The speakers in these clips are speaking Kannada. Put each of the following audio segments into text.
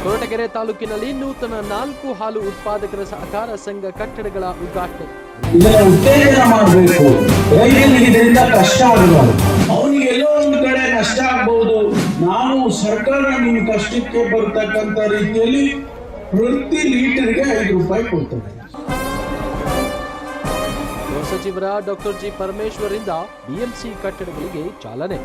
ಕೊರಟಗೆರೆ ತಾಲೂಕಿನಲ್ಲಿ ನೂತನ 4 ಹಾಲು ಉತ್ಪಾದಕರ ಸಹಕಾರ ಸಂಘ ಕಟ್ಟಡಗಳ ಉದ್ಘಾಟನೆ. ಇದನ್ನ ಉತ್ತೇಜನ ಮಾಡಬೇಕು. ರೈತನಿಗೆ ಇದರಿಂದ ಕಷ್ಟ ಆಗಬಾರದು. ಅವನಿಗೆ ಎಲ್ಲೋ ಒಂದು ಕಡೆ ನಷ್ಟ ಆಗಬಹುದು. ನಾವು ಸರ್ಕಾರ ನಿಮ್ಮ ಕಷ್ಟಕ್ಕೆ ಬರ್ತಕ್ಕಂಥ ರೀತಿಯಲ್ಲಿ ಪ್ರತಿ ಲೀಟರ್ಗೆ 5 ರೂಪಾಯಿ ಕೊಡ್ತೇವೆ. ಗೃಹ ಸಚಿವರ ಡಾಕ್ಟರ್ ಜಿ ಪರಮೇಶ್ವರಿಂದ ಬಿಎಂಸಿ ಕಟ್ಟಡಗಳಿಗೆ ಚಾಲನೆ.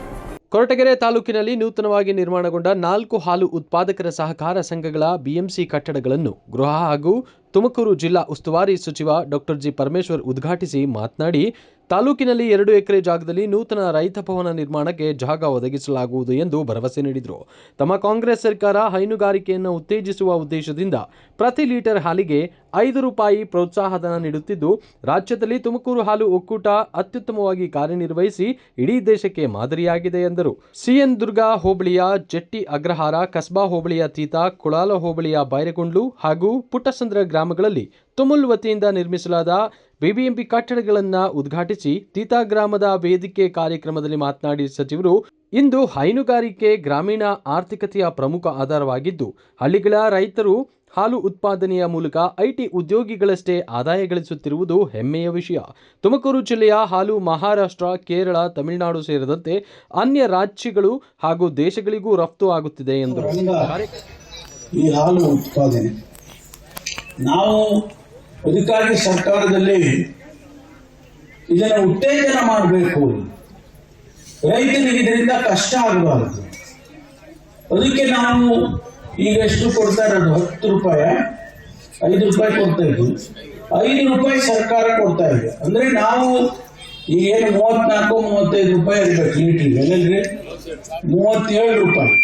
ಕೊರಟಗೆರೆ ತಾಲೂಕಿನಲ್ಲಿ ನೂತನವಾಗಿ ನಿರ್ಮಾಣಗೊಂಡ 4 ಹಾಲು ಉತ್ಪಾದಕರ ಸಹಕಾರ ಸಂಘಗಳ ಬಿಎಂಸಿ ಕಟ್ಟಡಗಳನ್ನು ಗೃಹ ಹಾಗೂ ತುಮಕೂರು ಜಿಲ್ಲಾ ಉಸ್ತುವಾರಿ ಸಚಿವ ಡಾಕ್ಟರ್ ಜಿ ಪರಮೇಶ್ವರ್ ಉದ್ಘಾಟಿಸಿ ಮಾತನಾಡಿ, ತಾಲೂಕಿನಲ್ಲಿ 2 ಎಕರೆ ಜಾಗದಲ್ಲಿ ನೂತನ ರೈತ ಭವನ ನಿರ್ಮಾಣಕ್ಕೆ ಜಾಗ ಒದಗಿಸಲಾಗುವುದು ಎಂದು ಭರವಸೆ ನೀಡಿದರು. ತಮ್ಮ ಕಾಂಗ್ರೆಸ್ ಸರ್ಕಾರ ಹೈನುಗಾರಿಕೆಯನ್ನು ಉತ್ತೇಜಿಸುವ ಉದ್ದೇಶದಿಂದ ಪ್ರತಿ ಲೀಟರ್ ಹಾಲಿಗೆ 5 ರೂಪಾಯಿ ಪ್ರೋತ್ಸಾಹಧನ ನೀಡುತ್ತಿದ್ದು, ರಾಜ್ಯದಲ್ಲಿ ತುಮಕೂರು ಹಾಲು ಒಕ್ಕೂಟ ಅತ್ಯುತ್ತಮವಾಗಿ ಕಾರ್ಯನಿರ್ವಹಿಸಿ ಇಡೀ ದೇಶಕ್ಕೆ ಮಾದರಿಯಾಗಿದೆ ಎಂದರು. ಸಿಎನ್ ದುರ್ಗ ಹೋಬಳಿಯ ಜಟ್ಟಿ ಅಗ್ರಹಾರ, ಕಸ್ಬಾ ಹೋಬಳಿಯ ತೀತ, ಕುಳಾಲ ಹೋಬಳಿಯ ಬೈರಗೊಂಡ್ಲು ಹಾಗೂ ಪುಟ್ಟಸಂದ್ರ ಗ್ರಾಮಗಳಲ್ಲಿ ತುಮುಲ್ ವತಿಯಿಂದ ನಿರ್ಮಿಸಲಾದ ಬಿಬಿಎಂಪಿ ಕಟ್ಟಡಗಳನ್ನು ಉದ್ಘಾಟಿಸಿ ತೀತಾ ಗ್ರಾಮದ ವೇದಿಕೆ ಕಾರ್ಯಕ್ರಮದಲ್ಲಿ ಮಾತನಾಡಿದ ಸಚಿವರು, ಇಂದು ಹೈನುಗಾರಿಕೆ ಗ್ರಾಮೀಣ ಆರ್ಥಿಕತೆಯ ಪ್ರಮುಖ ಆಧಾರವಾಗಿದ್ದು, ಹಳ್ಳಿಗಳ ರೈತರು ಹಾಲು ಉತ್ಪಾದನೆಯ ಮೂಲಕ ಐಟಿ ಉದ್ಯೋಗಿಗಳಷ್ಟೇ ಆದಾಯ ಗಳಿಸುತ್ತಿರುವುದು ಹೆಮ್ಮೆಯ ವಿಷಯ. ತುಮಕೂರು ಜಿಲ್ಲೆಯ ಹಾಲು ಮಹಾರಾಷ್ಟ್ರ, ಕೇರಳ, ತಮಿಳುನಾಡು ಸೇರಿದಂತೆ ಅನ್ಯ ರಾಜ್ಯಗಳು ಹಾಗೂ ದೇಶಗಳಿಗೂ ರಫ್ತು ಆಗುತ್ತಿದೆ ಎಂದರು. ಈ ಹಾಲು ಉತ್ಪಾದನೆ ನಾವು ಅದಕ್ಕಾಗಿ ಸರ್ಕಾರದಲ್ಲಿ ಇದನ್ನು ಉತ್ತೇಜನ ಮಾಡಬೇಕು. ರೈತನಿಗೆ ಇದರಿಂದ ಕಷ್ಟ ಆಗಬಾರದು. ಅದಕ್ಕೆ ನಾವು ಈಗ ಎಷ್ಟು ಕೊಡ್ತಾ ಇರೋದು? 10 ರೂಪಾಯಿ, 5 ರೂಪಾಯಿ ಕೊಡ್ತಾ ಇದ್ವಿ. 5 ರೂಪಾಯಿ ಸರ್ಕಾರ ಕೊಡ್ತಾ ಇದೆ. ಅಂದ್ರೆ ನಾವು ಈಗೇನು 34-35 ರೂಪಾಯಿ ಇರ್ಬೇಕು ಲೀಟ್ರಿಗೆ, ಎಲ್ಲರಿಗೆ 37 ರೂಪಾಯಿ.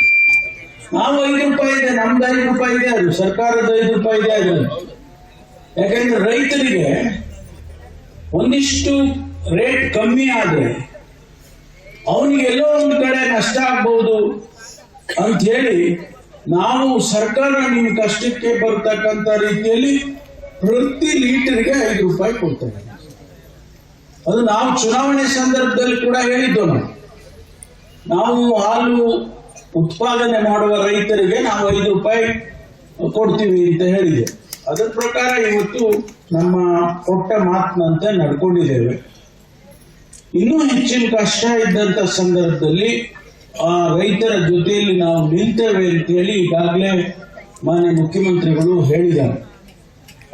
ನಾವು 5 ರೂಪಾಯಿ ಇದೆ, ನಮ್ದು 5 ರೂಪಾಯಿ ಇದೆ, ಅದು ಸರ್ಕಾರದ 5 ರೂಪಾಯಿ ಇದೆ. ಅದು ಯಾಕಂದ್ರೆ ರೈತರಿಗೆ ಒಂದಿಷ್ಟು ರೇಟ್ ಕಮ್ಮಿ ಆದ್ರೆ ಅವನಿಗೆ ಎಲ್ಲೋ ಒಂದು ಕಡೆ ನಷ್ಟ ಆಗಬಹುದು ಅಂತ ಹೇಳಿ ನಾವು ಸರ್ಕಾರ ನಿಮ್ಮ ಕಷ್ಟಕ್ಕೆ ಬರ್ತಕ್ಕಂಥ ರೀತಿಯಲ್ಲಿ ಪ್ರತಿ ಲೀಟರ್ಗೆ 5 ರೂಪಾಯಿ ಕೊಡ್ತೇವೆ. ಅದು ನಾವು ಚುನಾವಣೆ ಸಂದರ್ಭದಲ್ಲಿ ಕೂಡ ಹೇಳಿದ್ದು. ನಾವು ಹಾಲು ಉತ್ಪಾದನೆ ಮಾಡುವ ರೈತರಿಗೆ ನಾವು 5 ರೂಪಾಯಿ ಕೊಡ್ತೀವಿ ಅಂತ ಹೇಳಿದೆ. ಅದರ ಪ್ರಕಾರ ಇವತ್ತು ನಮ್ಮ ಕೊಟ್ಟ ಮಾತಿನಂತೆ ನಡ್ಕೊಂಡಿದ್ದೇವೆ. ಇನ್ನೂ ಹೆಚ್ಚಿನ ಕಷ್ಟ ಇದ್ದಂತ ಸಂದರ್ಭದಲ್ಲಿ ಆ ರೈತರ ಜೊತೆಯಲ್ಲಿ ನಾವು ನಿಲ್ತೇವೆ ಅಂತೇಳಿ ಈಗಾಗಲೇ ಮಾನ್ಯ ಮುಖ್ಯಮಂತ್ರಿಗಳು ಹೇಳಿದ್ದಾರೆ.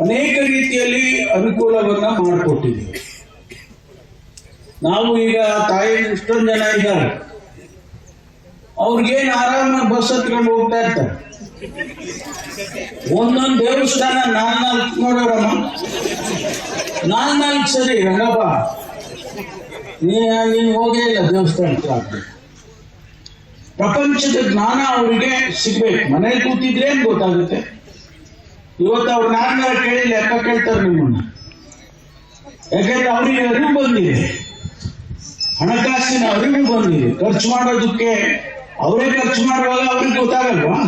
ಅನೇಕ ರೀತಿಯಲ್ಲಿ ಅನುಕೂಲವನ್ನ ಮಾಡಿಕೊಟ್ಟಿದ್ದೀವಿ. ನಾವು ಈಗ ತಾಯಿ ಇಷ್ಟೊಂದು ಜನ ಇದ್ದಾರೆ, ಅವ್ರಿಗೇನು ಆರಾಮಾಗಿ ಬಸ್ ಹತ್ಕೊಂಡು ಹೋಗ್ತಾ ಇರ್ತಾರೆ. ಒಂದೊಂದು ದೇವಸ್ಥಾನ 4 ನೋಡೋರಮ್ಮ, 4 ಸರಿ ರಂಗಪ್ಪ ನೀನು ಹೋಗೇ ಇಲ್ಲ ದೇವಸ್ಥಾನಕ್ಕೆ. ಪ್ರಪಂಚದ ಜ್ಞಾನ ಅವರಿಗೆ ಸಿಗ್ಬೇಕು. ಮನೇಲಿ ಕೂತಿದ್ರೆ ಏನ್ ಗೊತ್ತಾಗುತ್ತೆ? ಇವತ್ತು ಅವ್ರು 4 ಕೇಳಿ ಲೆಕ್ಕ ಕೇಳ್ತಾರೆ ನಿಮ್ಮನ್ನ. ಯಾಕಂದ್ರೆ ಅವರಿಗೆ ಅರಿವು ಬಂದಿದೆ, ಹಣಕಾಸಿನ ಅರಿವು ಬಂದಿದೆ. ಖರ್ಚು ಮಾಡೋದಕ್ಕೆ ಅವರೇ ಖರ್ಚು ಮಾಡುವಾಗ ಅವ್ರಿಗೆ ಗೊತ್ತಾಗಲ್ವಾ?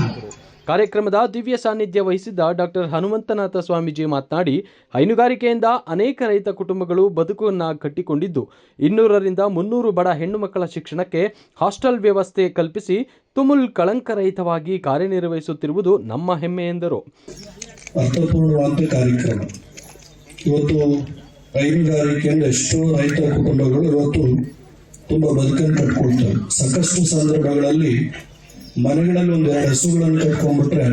ಕಾರ್ಯಕ್ರಮದ ದಿವ್ಯ ಸಾನ್ನಿಧ್ಯ ವಹಿಸಿದ್ದ ಡಾಕ್ಟರ್ ಹನುಮಂತನಾಥ ಸ್ವಾಮೀಜಿ ಮಾತನಾಡಿ, ಹೈನುಗಾರಿಕೆಯಿಂದ ಅನೇಕ ರೈತ ಕುಟುಂಬಗಳು ಬದುಕನ್ನು ಕಟ್ಟಿಕೊಂಡಿದ್ದು 200ರಿಂದ 300 ಬಡ ಹೆಣ್ಣು ಮಕ್ಕಳ ಶಿಕ್ಷಣಕ್ಕೆ ಹಾಸ್ಟೆಲ್ ವ್ಯವಸ್ಥೆ ಕಲ್ಪಿಸಿ ತುಮುಲ್ ಕಳಂಕರಹಿತವಾಗಿ ಕಾರ್ಯನಿರ್ವಹಿಸುತ್ತಿರುವುದು ನಮ್ಮ ಹೆಮ್ಮೆ ಎಂದರು. ಅರ್ಥಪೂರ್ಣವಾದ ಕಾರ್ಯಕ್ರಮ. ಇವತ್ತು ಹೈನುಗಾರಿಕೆಯಿಂದ ಎಷ್ಟೋ ರೈತ ಕುಟುಂಬಗಳು ಇವತ್ತು ತುಂಬಾ ಬದುಕನ್ನು ಕಟ್ಕೊಳ್ತಾರೆ. ಸಾಕಷ್ಟು ಸಂದರ್ಭಗಳಲ್ಲಿ ಮನೆಗಳಲ್ಲಿ 1-2 ಹಸುಗಳನ್ನು ಕಟ್ಕೊಂಡ್ಬಿಟ್ರೆ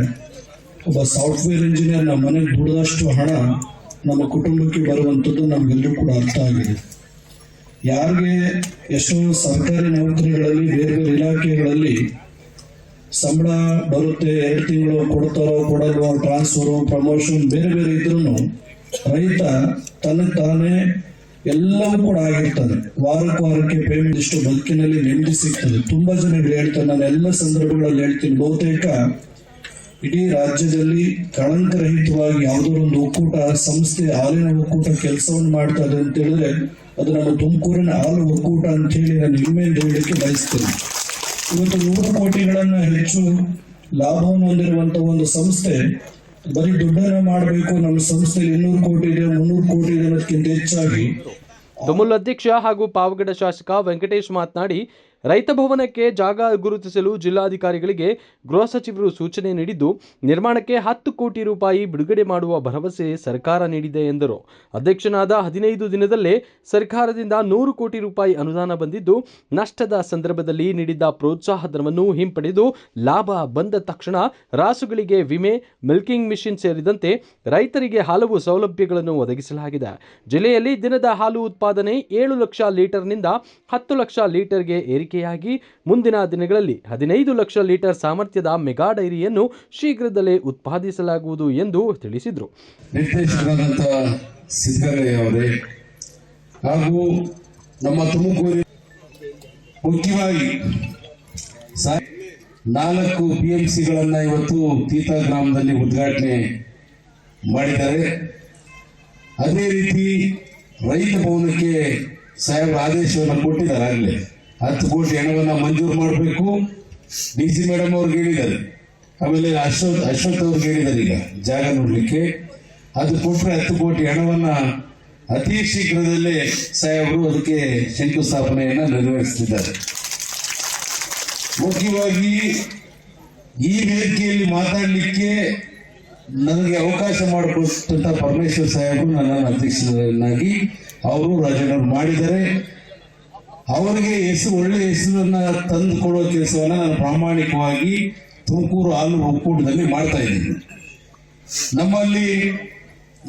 ಒಬ್ಬ ಸಾಫ್ಟ್ವೇರ್ ಇಂಜಿನಿಯರ್ ನಮ್ಮ ಮನೆಗೆ ದುಡಿದಷ್ಟು ಹಣ ನಮ್ಮ ಕುಟುಂಬಕ್ಕೆ ಬರುವಂಥದ್ದು ನಮಗೆಲ್ಲರೂ ಕೂಡ ಅರ್ಥ ಆಗಿದೆ. ಯಾರಿಗೆ ಎಷ್ಟೋ ಸರ್ಕಾರಿ ನೌಕರಿಗಳಲ್ಲಿ ಬೇರೆ ಬೇರೆ ಇಲಾಖೆಗಳಲ್ಲಿ ಸಂಬಳ ಬರುತ್ತೆ, 2 ತಿಂಗಳು ಕೊಡ್ತಾರೋ ಕೊಡಲ್ವೋ, ಟ್ರಾನ್ಸ್ಫರು, ಪ್ರಮೋಷನ್ ಬೇರೆ ಬೇರೆ ಇದ್ರೂ ರೈತ ತನಗೆ ತಾನೇ ಎಲ್ಲವೂ ಕೂಡ ಆಗಿರ್ತದೆ. ವಾರಕ್ಕೆ ಪೇಮೆಂಟ್ ಇಷ್ಟು ಬದುಕಿನಲ್ಲಿ ನೆಮ್ಮದಿ ಸಿಗ್ತದೆ. ತುಂಬಾ ಜನಗಳು ಹೇಳ್ತಾರೆ, ನಾನು ಎಲ್ಲ ಸಂದರ್ಭಗಳಲ್ಲಿ ಹೇಳ್ತೀನಿ, ಬಹುತೇಕ ಇಡೀ ರಾಜ್ಯದಲ್ಲಿ ಕಳಂಕರಹಿತವಾಗಿ ಯಾವುದೋ ಒಂದು ಒಕ್ಕೂಟ ಸಂಸ್ಥೆ, ಹಾಲಿನ ಒಕ್ಕೂಟ ಕೆಲಸವನ್ನು ಮಾಡ್ತಾ ಇದೆ ಅಂತ ಹೇಳಿದ್ರೆ ಅದು ನಮ್ಮ ತುಮಕೂರಿನ ಹಾಲು ಒಕ್ಕೂಟ ಅಂತ ಹೇಳಿ ನಾನು ಹೆಮ್ಮೆಯಿಂದ ಹೇಳಲಿಕ್ಕೆ ಬಯಸ್ತೇನೆ. ಇವತ್ತು 100 ಕೋಟಿಗಳನ್ನ ಹೆಚ್ಚು ಲಾಭವನ್ನು ಹೊಂದಿರುವಂತಹ ಒಂದು ಸಂಸ್ಥೆ ಬರೀ ದುಡ್ಡನ್ನ ಮಾಡಬೇಕು, ನಮ್ಮ ಸಂಸ್ಥೆಯಲ್ಲಿ 200 ಕೋಟಿ ಇದೆ, 300 ಕೋಟಿ ಇದೆ ಅನ್ನೋದಕ್ಕಿಂತ ಹೆಚ್ಚಾಗಿ ತುಮುಲ್ ಅಧ್ಯಕ್ಷ ಹಾಗೂ ಪಾವಗಡ ಶಾಸಕ ವೆಂಕಟೇಶ್ ಮಾತನಾಡಿ, ರೈತ ಭವನಕ್ಕೆ ಜಾಗ ಗುರುತಿಸಲು ಜಿಲ್ಲಾಧಿಕಾರಿಗಳಿಗೆ ಗೃಹ ಸಚಿವರು ಸೂಚನೆ ನೀಡಿದ್ದು, ನಿರ್ಮಾಣಕ್ಕೆ 10 ಕೋಟಿ ರೂಪಾಯಿ ಬಿಡುಗಡೆ ಮಾಡುವ ಭರವಸೆ ಸರ್ಕಾರ ನೀಡಿದೆ ಎಂದರು. ಅಧ್ಯಕ್ಷನಾದ 15 ದಿನದಲ್ಲೇ ಸರ್ಕಾರದಿಂದ 100 ಕೋಟಿ ರೂಪಾಯಿ ಅನುದಾನ ಬಂದಿದ್ದು, ನಷ್ಟದ ಸಂದರ್ಭದಲ್ಲಿ ನೀಡಿದ್ದ ಪ್ರೋತ್ಸಾಹ ಧನವನ್ನು ಹಿಂಪಡೆದು ಲಾಭ ಬಂದ ತಕ್ಷಣ ರಾಸುಗಳಿಗೆ ವಿಮೆ, ಮಿಲ್ಕಿಂಗ್ ಮಿಷನ್ ಸೇರಿದಂತೆ ರೈತರಿಗೆ ಹಲವು ಸೌಲಭ್ಯಗಳನ್ನು ಒದಗಿಸಲಾಗಿದೆ. ಜಿಲ್ಲೆಯಲ್ಲಿ ದಿನದ ಹಾಲು ಉತ್ಪಾದನೆ 7 ಲಕ್ಷ ಲೀಟರ್ನಿಂದ 10 ಲಕ್ಷ ಲೀಟರ್ಗೆ ಏರಿಕೆಯಾಗಿ ಮುಂದಿನ ದಿನಗಳಲ್ಲಿ 15 ಲಕ್ಷ ಲೀಟರ್ ಸಾಮರ್ಥ್ಯದ ಮೆಗಾ ಡೈರಿಯನ್ನು ಶೀಘ್ರದಲ್ಲೇ ಉತ್ಪಾದಿಸಲಾಗುವುದು ಎಂದು ತಿಳಿಸಿದರು. ನಿರ್ದೇಶಕರಾದಂಥ ಸಿದ್ದರಾಮಯ್ಯ ಅವರೇ ಹಾಗೂ ನಮ್ಮ ತುಮಕೂರು ಮುಖ್ಯವಾಗಿ 4 PMCಗಳನ್ನು ಇವತ್ತು ತೀತಾ ಗ್ರಾಮದಲ್ಲಿ ಉದ್ಘಾಟನೆ ಮಾಡಿದ್ದಾರೆ. ಅದೇ ರೀತಿ ರೈತ ಭವನಕ್ಕೆ ಸಾಹೇಬರ ಆದೇಶವನ್ನು ಕೊಟ್ಟಿದ್ದಾರೆ. ಆಗಲೇ 10 ಕೋಟಿ ಹಣವನ್ನು ಮಂಜೂರು ಮಾಡಬೇಕು. DC ಮೇಡಮ್ ಅವ್ರಿಗೆ ಹೇಳಿದ್ದಾರೆ, ಆಮೇಲೆ ಅಶ್ವಥ್ ಅವ್ರಿಗೆ ಹೇಳಿದ್ದಾರೆ. ಈಗ ಜಾಗ ನೋಡ್ಲಿಕ್ಕೆ ಅದು ಕೊಟ್ಟರೆ 10 ಕೋಟಿ ಹಣವನ್ನು ಅತಿ ಶೀಘ್ರದಲ್ಲೇ ಸಾಹೇಬರು ಅದಕ್ಕೆ ಶಂಕುಸ್ಥಾಪನೆಯನ್ನು ನೆರವೇರಿಸುತ್ತಿದ್ದಾರೆ. ಮುಖ್ಯವಾಗಿ ಈ ವೇದಿಕೆಯಲ್ಲಿ ಮಾತಾಡಲಿಕ್ಕೆ ನನಗೆ ಅವಕಾಶ ಮಾಡಿಕೊಟ್ಟಂತ ಪರಮೇಶ್ವರ್ ಸಾಹೇಬರು ನನ್ನನ್ನು ಅಧ್ಯಕ್ಷರನ್ನಾಗಿ ಅವರು ರಾಜೀನಾಮೆ ಮಾಡಿದ್ದಾರೆ. ಅವರಿಗೆ ಒಳ್ಳೆ ಹೆಸರನ್ನ ತಂದು ಕೊಡುವ ಕೆಲಸವನ್ನ ನಾನು ಪ್ರಾಮಾಣಿಕವಾಗಿ ತುಮಕೂರು ಹಾಲು ಒಕ್ಕೂಟದಲ್ಲಿ ಮಾಡ್ತಾ ಇದ್ದೀನಿ. ನಮ್ಮಲ್ಲಿ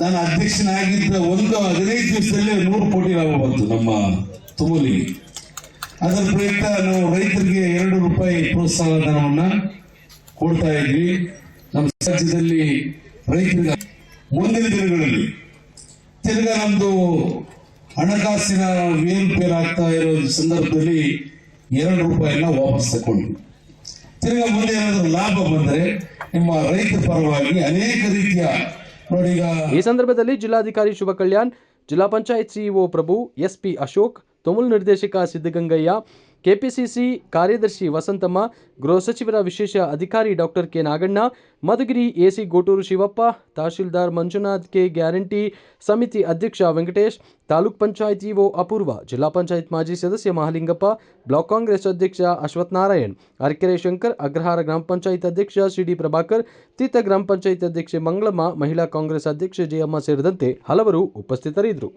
ನಾನು ಅಧ್ಯಕ್ಷನಾಗಿದ್ದ 15 ದಿವಸದಲ್ಲಿ 100 ಕೋಟಿ ಲಾಭ ಬಂತು ನಮ್ಮ ತುಮೂಲಿಗೆ. ಅದರ ಪ್ರಯುಕ್ತ ನಾವು ರೈತರಿಗೆ 2 ರೂಪಾಯಿ ಪ್ರೋತ್ಸಾಹ ಧನವನ್ನ ಕೊಡ್ತಾ ಇದ್ವಿ. ನಮ್ಮ ರಾಜ್ಯದಲ್ಲಿ ರೈತರಿಗೆ ಮುಂದಿನ ದಿನಗಳಲ್ಲಿ ತಿರ್ಗಾ ನಮ್ದು ಹಣಕಾಸಿನ ಏರುಪೇರು ಆಗ್ತಾ ಇರೋ ಸಂದರ್ಭದಲ್ಲಿ 2 ರೂಪಾಯಿನ ವಾಪಸ್ ತಗೊಂಡ್ವಿ. ತಿರ್ಗಾ ಮುಂದೆ ಏನಾದರೂ ಲಾಭ ಬಂದರೆ ನಿಮ್ಮ ರೈತರ ಪರವಾಗಿ ಅನೇಕ ರೀತಿಯ ನೋಡಿ. ಈ ಸಂದರ್ಭದಲ್ಲಿ ಜಿಲ್ಲಾಧಿಕಾರಿ ಶುಭ ಕಲ್ಯಾಣ್, ಜಿಲ್ಲಾ ಪಂಚಾಯತ್ ಸಿಇಒ ಪ್ರಭು, SP ಅಶೋಕ್, ತುಮುಲ್ ನಿರ್ದೇಶಕ ಸಿದ್ದಗಂಗಯ್ಯ, ಕೆಪಿಸಿಸಿ ಕಾರ್ಯದರ್ಶಿ ವಸಂತಮ್ಮ, ಗೃಹ ಸಚಿವರ ವಿಶೇಷ ಅಧಿಕಾರಿ doctor K Naganna, Madhugiri AC Goturu Shivappa, tahsildar Manjunath K, guarantee ಸಮಿತಿ ಅಧ್ಯಕ್ಷ ವೆಂಕಟೇಶ್, ತಾಲೂಕ್ ಪಂಚಾಯತ್ ಇಒ ಅಪೂರ್ವ, ಜಿಲ್ಲಾ ಪಂಚಾಯತ್ ಮಾಜಿ ಸದಸ್ಯ ಮಹಾಲಿಂಗಪ್ಪ, ಬ್ಲಾಕ್ ಕಾಂಗ್ರೆಸ್ ಅಧ್ಯಕ್ಷ ಅಶ್ವಥ್ ನಾರಾಯಣ್, ಅರಕೆರೆ ಶಂಕರ್, ಅಗ್ರಹಾರ ಗ್ರಾಮ ಪಂಚಾಯತ್ ಅಧ್ಯಕ್ಷ CD ಪ್ರಭಾಕರ್, ತೀತ ಗ್ರಾಮ ಪಂಚಾಯತ್ ಅಧ್ಯಕ್ಷೆ ಮಂಗಳಮ್ಮ, ಮಹಿಳಾ ಕಾಂಗ್ರೆಸ್ ಅಧ್ಯಕ್ಷೆ ಜಯಮ್ಮ ಸೇರಿದಂತೆ ಹಲವರು ಉಪಸ್ಥಿತರಿದ್ದರು.